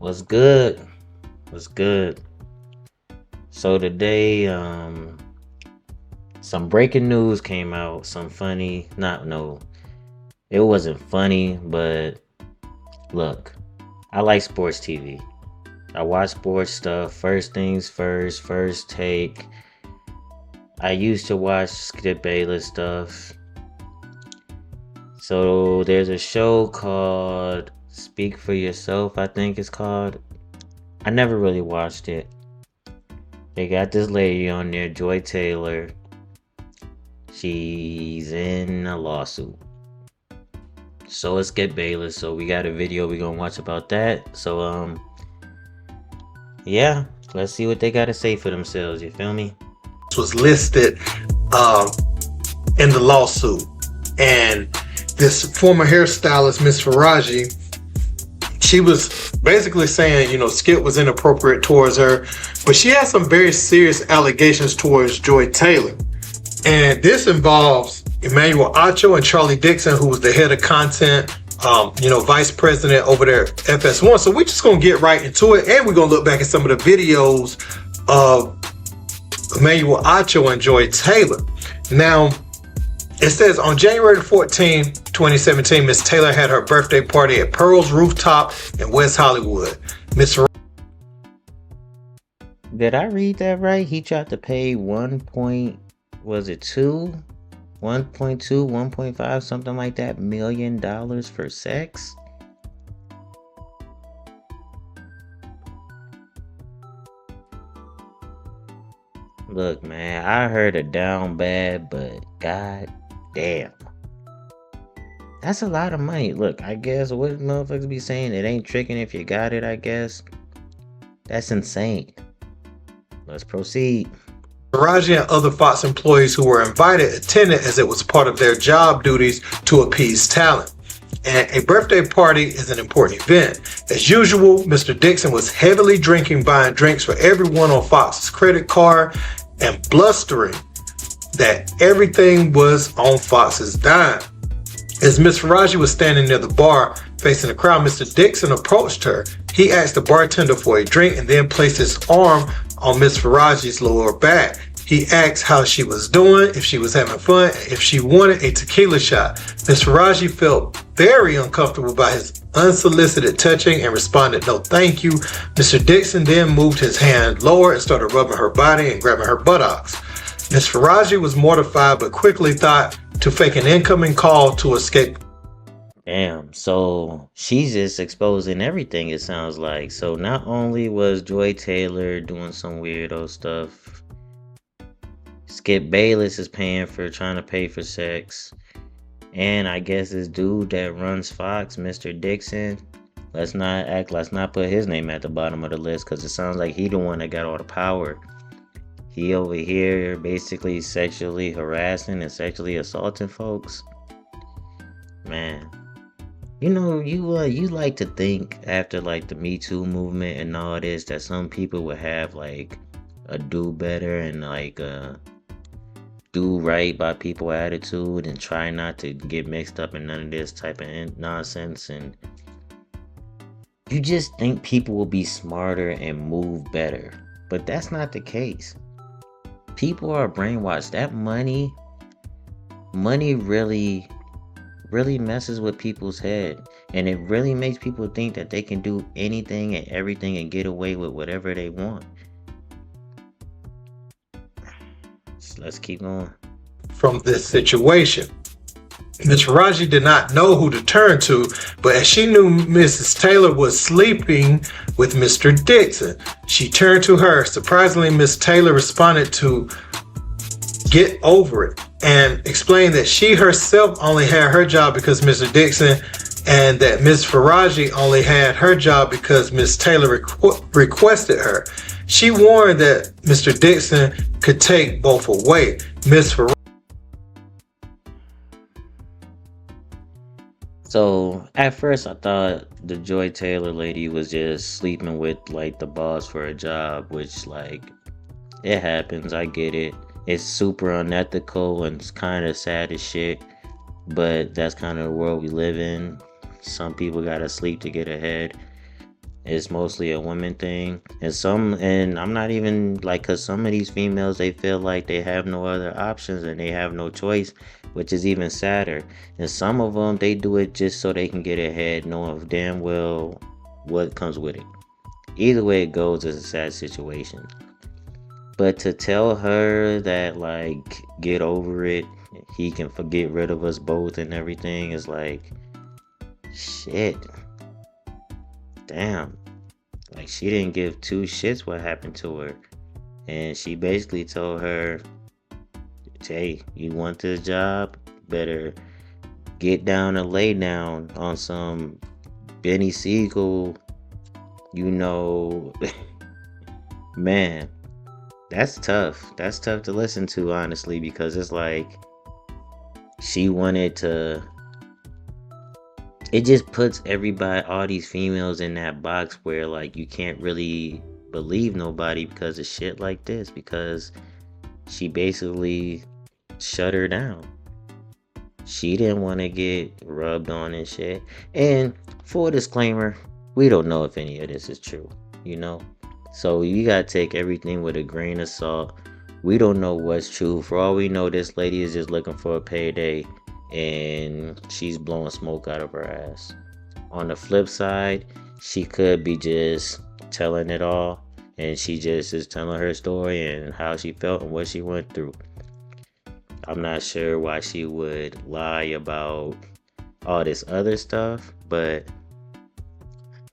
What's good? What's good? So today, some breaking news came out. Some funny, not no, it wasn't funny, but look, I like sports TV. I watch sports stuff. First things first, first take. I used to watch Skip Bayless stuff. So there's a show called Speak for Yourself, I think it's called. I never really watched it. They got this lady on there, Joy Taylor. She's in a lawsuit. So let's get Bayless. So we got a video we gonna watch about that. So yeah, let's see what they gotta say for themselves. You feel me? Was listed um, in the lawsuit, and this former hairstylist, Miss Faraji, she was basically saying, Skip was inappropriate towards her, but she had some very serious allegations towards Joy Taylor. And this involves Emmanuel Acho and Charlie Dixon, who was the head of content, vice president over there at FS1. So we're just going to get right into it. And we're going to look back at some of the videos of Emmanuel Acho and Joy Taylor. Now, it says on January 14, 2017, Miss Taylor had her birthday party at Pearl's Rooftop in West Hollywood. Miss Did I read that right? He tried to pay 1.5, something like that, $1 million for sex? Look, man, I heard it down bad, but god damn. That's a lot of money. Look, I guess what motherfuckers be saying, it ain't tricking if you got it, I guess. That's insane. Let's proceed. Raji and other Fox employees who were invited attended as it was part of their job duties to appease talent. And a birthday party is an important event. As usual, Mr. Dixon was heavily drinking, buying drinks for everyone on Fox's credit card and blustering that everything was on Fox's dime. As Miss Faraji was standing near the bar facing the crowd, Mr. Dixon approached her. He asked the bartender for a drink and then placed his arm on Miss Faraji's lower back. He asked how she was doing, if she was having fun, if she wanted a tequila shot. Miss Faraji felt very uncomfortable by his unsolicited touching and responded, "No, thank you." Mr. Dixon then moved his hand lower and started rubbing her body and grabbing her buttocks. Miss Faraji was mortified but quickly thought to fake an incoming call to escape. Damn, so she's just exposing everything, it sounds like. So not only was Joy Taylor doing some weirdo stuff, Skip Bayless is trying to pay for sex. And I guess this dude that runs Fox, Mr. Dixon, let's not put his name at the bottom of the list, because it sounds like he the one that got all the power. He over here basically sexually harassing and sexually assaulting folks. Man. You like to think after like the Me Too movement and all this that some people would have like a do better and like do right by people attitude and try not to get mixed up in none of this type of nonsense, and you just think people will be smarter and move better, but that's not the case. People are brainwashed. That money really messes with people's head, and it really makes people think that they can do anything and everything and get away with whatever they want. So let's keep going. From this situation, Miss Faraji did not know who to turn to, but as she knew Mrs. Taylor was sleeping with Mr. Dixon, she turned to her. Surprisingly, Miss Taylor responded to get over it and explained that she herself only had her job because Mr. Dixon, and that Miss Faraji only had her job because Miss Taylor requested her. She warned that Mr. Dixon could take both away. Miss Faraji. So at first I thought the Joy Taylor lady was just sleeping with like the boss for a job, which like it happens. I get it. It's super unethical and it's kind of sad as shit, but that's kind of the world we live in. Some people gotta sleep to get ahead. It's mostly a women thing, and I'm not even like, cause some of these females they feel like they have no other options and they have no choice, which is even sadder. And some of them they do it just so they can get ahead, knowing damn well what comes with it. Either way it goes, it's a sad situation. But to tell her that like get over it, he can forget rid of us both and everything is like shit. Damn. Like she didn't give two shits what happened to her. And she basically told her, hey, you want this job? Better get down and lay down on some Benny Siegel, you know. Man, that's tough. That's tough to listen to, honestly, because it's like she wanted to. It just puts everybody, all these females in that box where like you can't really believe nobody because of shit like this, because she basically shut her down. She didn't want to get rubbed on and shit. And for a disclaimer, we don't know if any of this is true, you know? So you gotta take everything with a grain of salt. We don't know what's true. For all we know, this lady is just looking for a payday and she's blowing smoke out of her ass. On the flip side, she could be just telling it all and she just is telling her story and how she felt and what she went through. I'm not sure why she would lie about all this other stuff, but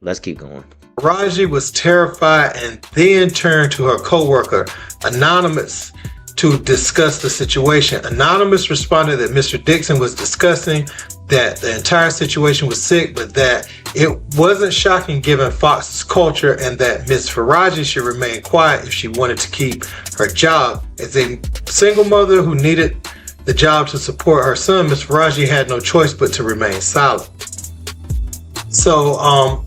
let's keep going. Raji was terrified and then turned to her coworker, Anonymous, to discuss the situation. Anonymous responded that Mr. Dixon was discussing that the entire situation was sick, but that it wasn't shocking given Fox's culture and that Miss Faraji should remain quiet if she wanted to keep her job. As a single mother who needed the job to support her son, Miss Faraji had no choice but to remain silent. So,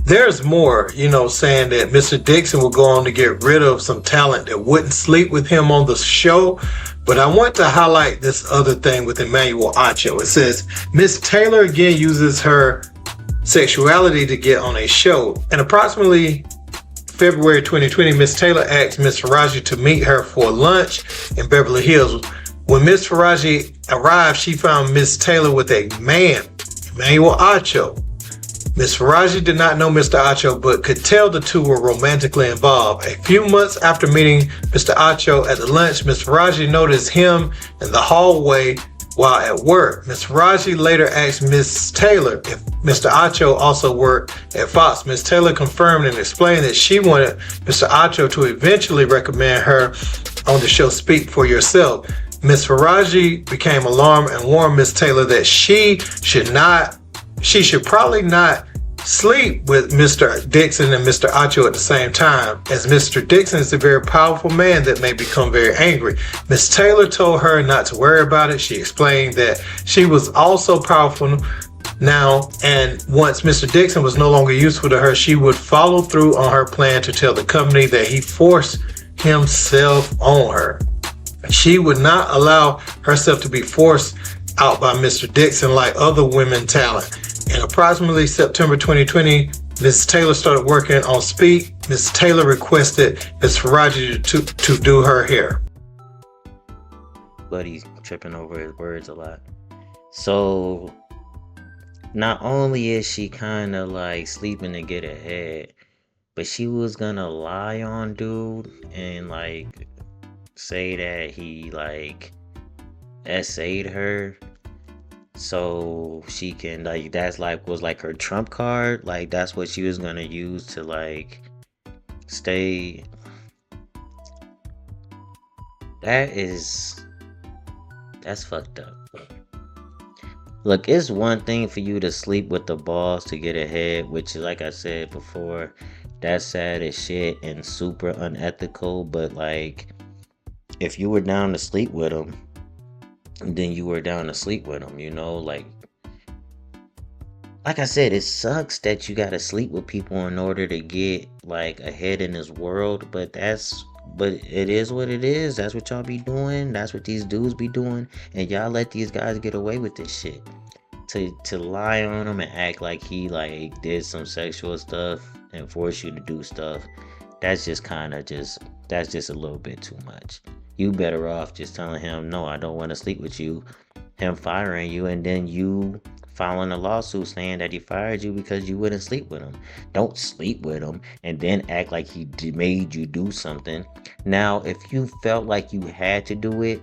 there's more, saying that Mr. Dixon will go on to get rid of some talent that wouldn't sleep with him on the show. But I want to highlight this other thing with Emmanuel Acho. It says, Miss Taylor again uses her sexuality to get on a show. In approximately February 2020, Miss Taylor asked Miss Faraji to meet her for lunch in Beverly Hills. When Miss Faraji arrived, she found Miss Taylor with a man, Emmanuel Acho. Miss Faraji did not know Mr. Acho, but could tell the two were romantically involved. A few months after meeting Mr. Acho at the lunch, Miss Faraji noticed him in the hallway while at work. Miss Faraji later asked Miss Taylor if Mr. Acho also worked at Fox. Miss Taylor confirmed and explained that she wanted Mr. Acho to eventually recommend her on the show Speak for Yourself. Miss Faraji became alarmed and warned Miss Taylor that she should probably not sleep with Mr. Dixon and Mr. Acho at the same time, as Mr. Dixon is a very powerful man that may become very angry. Miss Taylor told her not to worry about it. She explained that she was also powerful now, and once Mr. Dixon was no longer useful to her, she would follow through on her plan to tell the company that he forced himself on her. She would not allow herself to be forced out by Mr. Dixon like other women talent. In approximately September 2020, Ms. Taylor started working on Speak. Ms. Taylor requested Ms. Faraji to do her hair. But he's tripping over his words a lot. So, not only is she kind of like sleeping to get ahead, but she was gonna lie on dude and like say that he like essayed her so she can like, that's like was like her trump card, like that's what she was gonna use to like stay. That's fucked up. Look, it's one thing for you to sleep with the boss to get ahead, which like I said before, that's sad as shit and super unethical. But like, if you were down to sleep with him, then you were down to sleep with him, like I said, it sucks that you gotta sleep with people in order to get like ahead in this world, but it is what it is. That's what y'all be doing. That's what these dudes be doing, and y'all let these guys get away with this shit. To lie on him and act like he like did some sexual stuff and force you to do stuff, that's just kind of that's just a little bit too much. You better off just telling him, no, I don't want to sleep with you, him firing you, and then you filing a lawsuit saying that he fired you because you wouldn't sleep with him. Don't sleep with him and then act like he made you do something. Now, if you felt like you had to do it,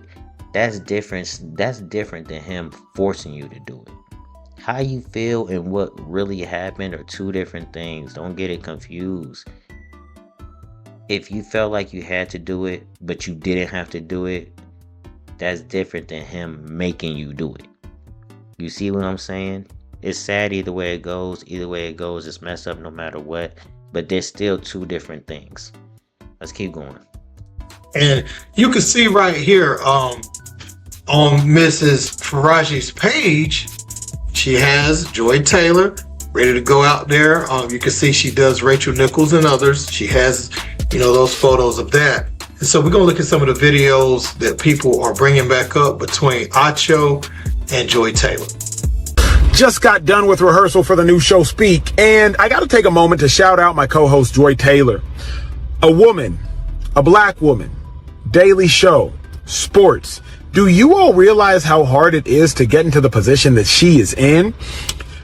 that's different. That's different than him forcing you to do it. How you feel and what really happened are two different things. Don't get it confused. If you felt like you had to do it, but you didn't have to do it, that's different than him making you do it. You see what I'm saying? It's sad either way it goes. Either way it goes, it's messed up no matter what. But there's still two different things. Let's keep going. And you can see right here on Mrs. Faraji's page, she has Joy Taylor ready to go out there. You can see she does Rachel Nichols and others. She has, those photos of that. And so we're going to look at some of the videos that people are bringing back up between Acho and Joy Taylor. Just got done with rehearsal for the new show Speak, and I got to take a moment to shout out my co-host Joy Taylor. A woman, a black woman, daily show, sports. Do you all realize how hard it is to get into the position that she is in?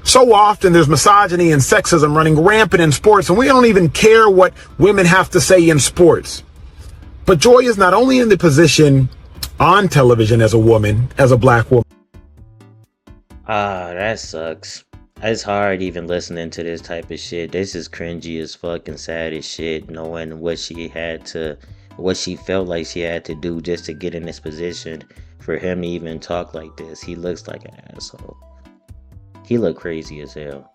So often there's misogyny and sexism running rampant in sports, and we don't even care what women have to say in sports. But Joy is not only in the position on television as a woman, as a black woman. That sucks. It's hard even listening to this type of shit. This is cringy as fuck and sad as shit, knowing what she felt like she had to do just to get in this position. For him to even talk like this, he looks like an asshole. He look crazy as hell.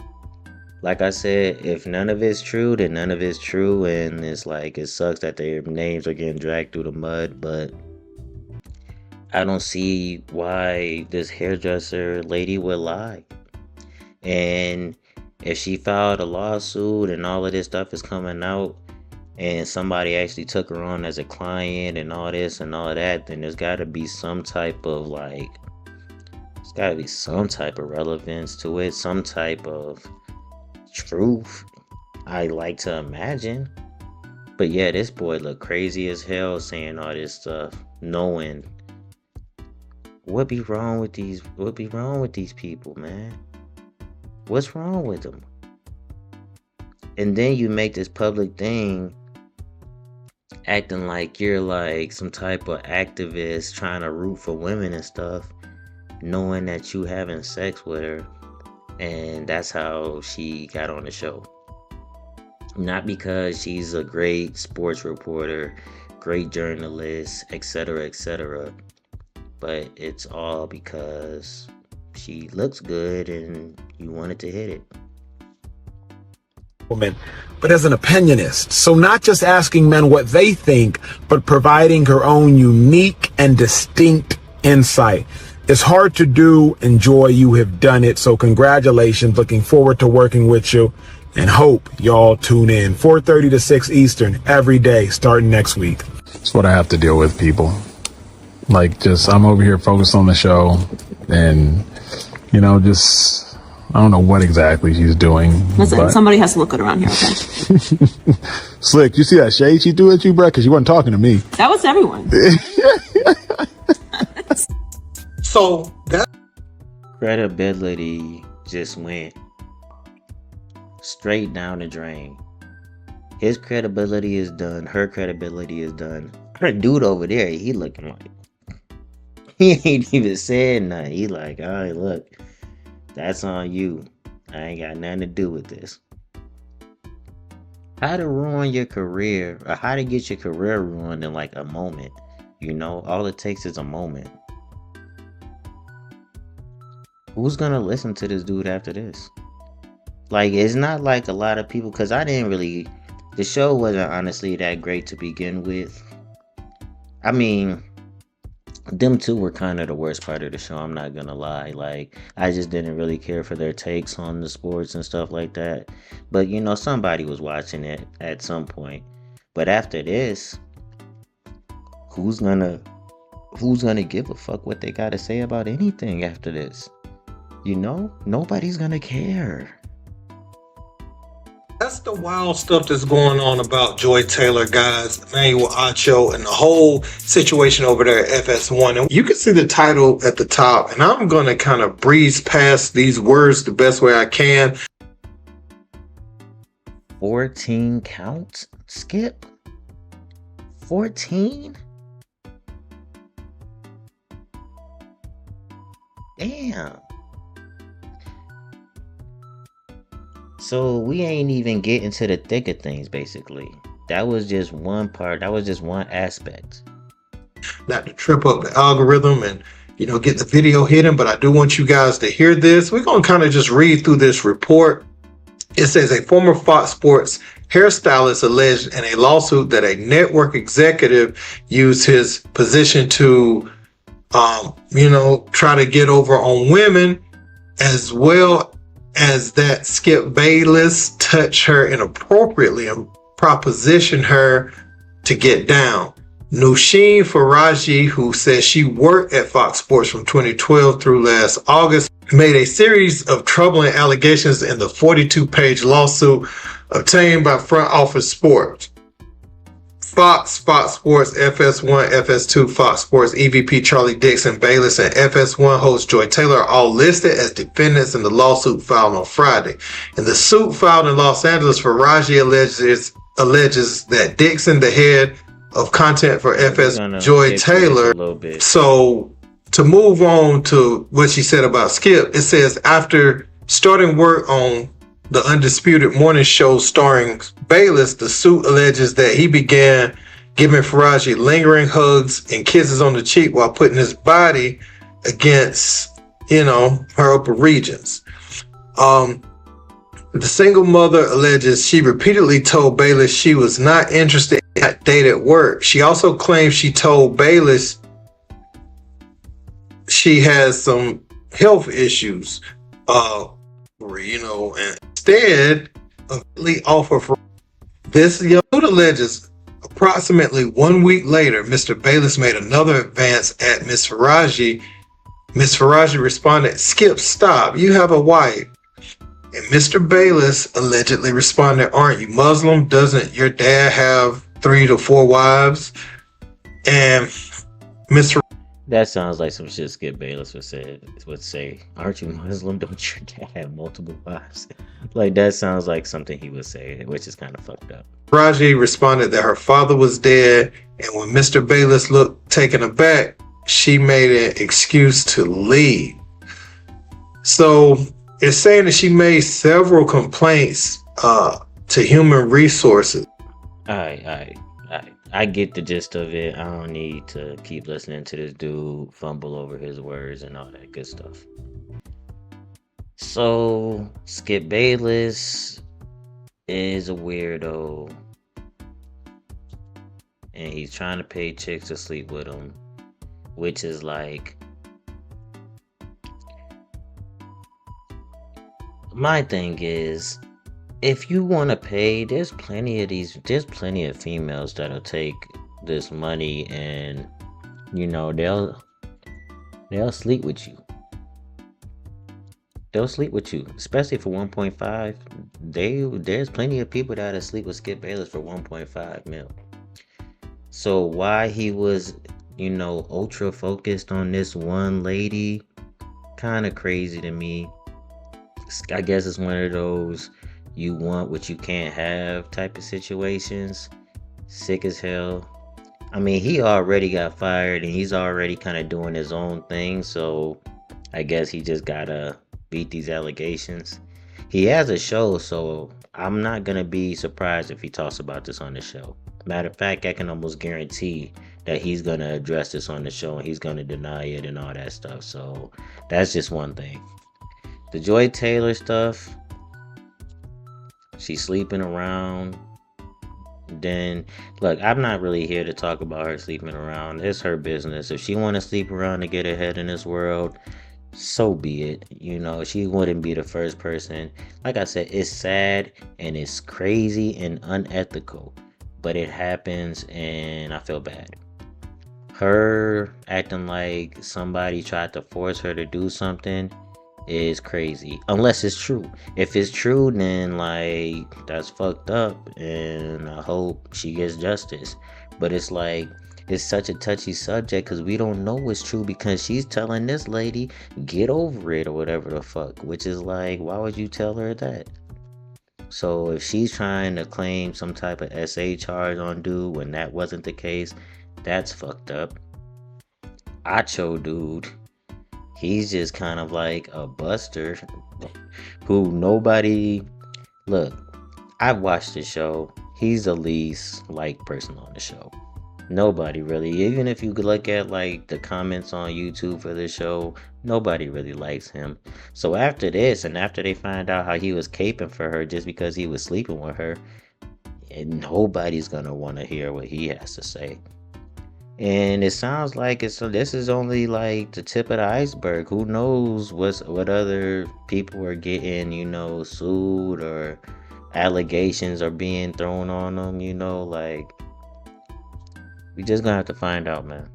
Like I said, if none of it's true, then none of it's true, and it's like, it sucks that their names are getting dragged through the mud, but I don't see why this hairdresser lady would lie. And if she filed a lawsuit and all of this stuff is coming out, and somebody actually took her on as a client and all this and all that, then there's got to be some type of relevance to it, some type of truth, I like to imagine. But yeah, this boy look crazy as hell saying all this stuff, knowing what be wrong with these people, man. What's wrong with them? And then you make this public thing acting like you're like some type of activist trying to root for women and stuff, knowing that you having sex with her, and that's how she got on the show. Not because she's a great sports reporter, great journalist, etc., but it's all because she looks good and you wanted to hit it. Woman, but as an opinionist. So not just asking men what they think, but providing her own unique and distinct insight. It's hard to do, and Joy, you have done it. So congratulations. Looking forward to working with you, and hope y'all tune in 4:30 to 6 Eastern every day starting next week. That's what I have to deal with, people. I'm over here focused on the show, and I don't know what exactly she's doing. Listen, somebody has to look good around here, okay? Slick, you see that shade she threw at you, bro? Because you weren't talking to me. That was everyone. So that Credibility just went straight down the drain. His credibility is done. Her credibility is done. Her dude over there, he looking like he ain't even said nothing. He like, all right, look, that's on you. I ain't got nothing to do with this. How to ruin your career, or how to get your career ruined in like a moment. All it takes is a moment. Who's gonna listen to this dude after this? Like, it's not like a lot of people, because the show wasn't honestly that great to begin with. I mean, them two were kind of the worst part of the show, I'm not gonna lie. Like, I just didn't really care for their takes on the sports and stuff like that. But somebody was watching it at some point. But after this, who's gonna give a fuck what they gotta say about anything after this? Nobody's gonna care. That's the wild stuff that's going on about Joy Taylor, guys, Emmanuel Acho, and the whole situation over there at FS1. And you can see the title at the top, and I'm going to kind of breeze past these words the best way I can. 14 counts, Skip? 14? Damn. So we ain't even getting to the thick of things, basically. That was just one part. That was just one aspect. Not to trip up the algorithm and, get the video hidden, but I do want you guys to hear this. We're going to kind of just read through this report. It says a former Fox Sports hairstylist alleged in a lawsuit that a network executive used his position to, try to get over on women, as well as that Skip Bayless touched her inappropriately and propositioned her to get down. Nusheen Faraji, who says she worked at Fox Sports from 2012 through last August, made a series of troubling allegations in the 42-page lawsuit obtained by Front Office Sports. Fox Sports, FS1, FS2, Fox Sports, EVP Charlie Dixon Bayless, and FS1 host Joy Taylor are all listed as defendants in the lawsuit filed on Friday. In the suit filed in Los Angeles, Faraji alleges that Dixon, the head of content for FS Joy Taylor. So to move on to what she said about Skip, it says after starting work on the Undisputed Morning Show starring Bayless, the suit alleges that he began giving Faraji lingering hugs and kisses on the cheek while putting his body against, her upper regions. The single mother alleges she repeatedly told Bayless she was not interested in that date at work. She also claims she told Bayless she has some health issues, and instead of offer for this, young alleges approximately 1 week later, Mr. Bayless made another advance at Miss Faraji. Miss Faraji responded, "Skip, stop. You have a wife." And Mr. Bayless allegedly responded, "Aren't you Muslim? Doesn't your dad have 3 to 4 wives?" And Miss That sounds like some shit Skip Bayless would say. Aren't you Muslim? Don't your dad have multiple wives? Like, that sounds like something he would say, which is kind of fucked up. Faraji responded that her father was dead, and when Mr. Bayless looked taken aback, she made an excuse to leave. So it's saying that she made several complaints to Human Resources. I get the gist of it. I don't need to keep listening to this dude fumble over his words and all that good stuff. So Skip Bayless is a weirdo, and he's trying to pay chicks to sleep with him, which is like, my thing is, if you want to pay, there's plenty of females that'll take this money and, they'll sleep with you. They'll sleep with you, especially for 1.5. There's plenty of people that'll sleep with Skip Bayless for 1.5 mil. So why he was, ultra focused on this one lady, kind of crazy to me. I guess it's one of those you want what you can't have type of situations. Sick as hell. I mean, he already got fired and he's already kind of doing his own thing, so I guess he just gotta beat these allegations. He has a show, so I'm not gonna be surprised if he talks about this on the show. Matter of fact, I can almost guarantee that he's gonna address this on the show and he's gonna deny it and all that stuff. So that's just one thing. The Joy Taylor stuff, she's sleeping around. Then, look, I'm not really here to talk about her sleeping around. It's her business. If she want to sleep around to get ahead in this world, so be it. She wouldn't be the first person. Like I said, it's sad and it's crazy and unethical, but it happens and I feel bad. Her acting like somebody tried to force her to do something is crazy. Unless it's true. If it's true, then like that's fucked up, and I hope she gets justice. But it's like it's such a touchy subject because we don't know what's true because she's telling this lady get over it or whatever the fuck, which is like, why would you tell her that? So if she's trying to claim some type of SA charge on dude when that wasn't the case, that's fucked up. Acho dude, he's just kind of like a buster who nobody look. I've watched the show. He's the least liked person on the show. Nobody really, even if you could look at like the comments on YouTube for the show, nobody really likes him. So after this, and after they find out how he was caping for her just because he was sleeping with her, and nobody's gonna want to hear what he has to say. And it sounds like this is only like the tip of the iceberg. Who knows what other people are getting, sued or allegations are being thrown on them, like we just gonna have to find out, man.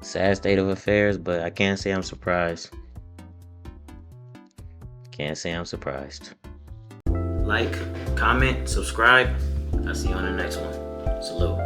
Sad state of affairs, but I can't say I'm surprised. Can't say I'm surprised. Like, comment, subscribe. I'll see you on the next one. Salute.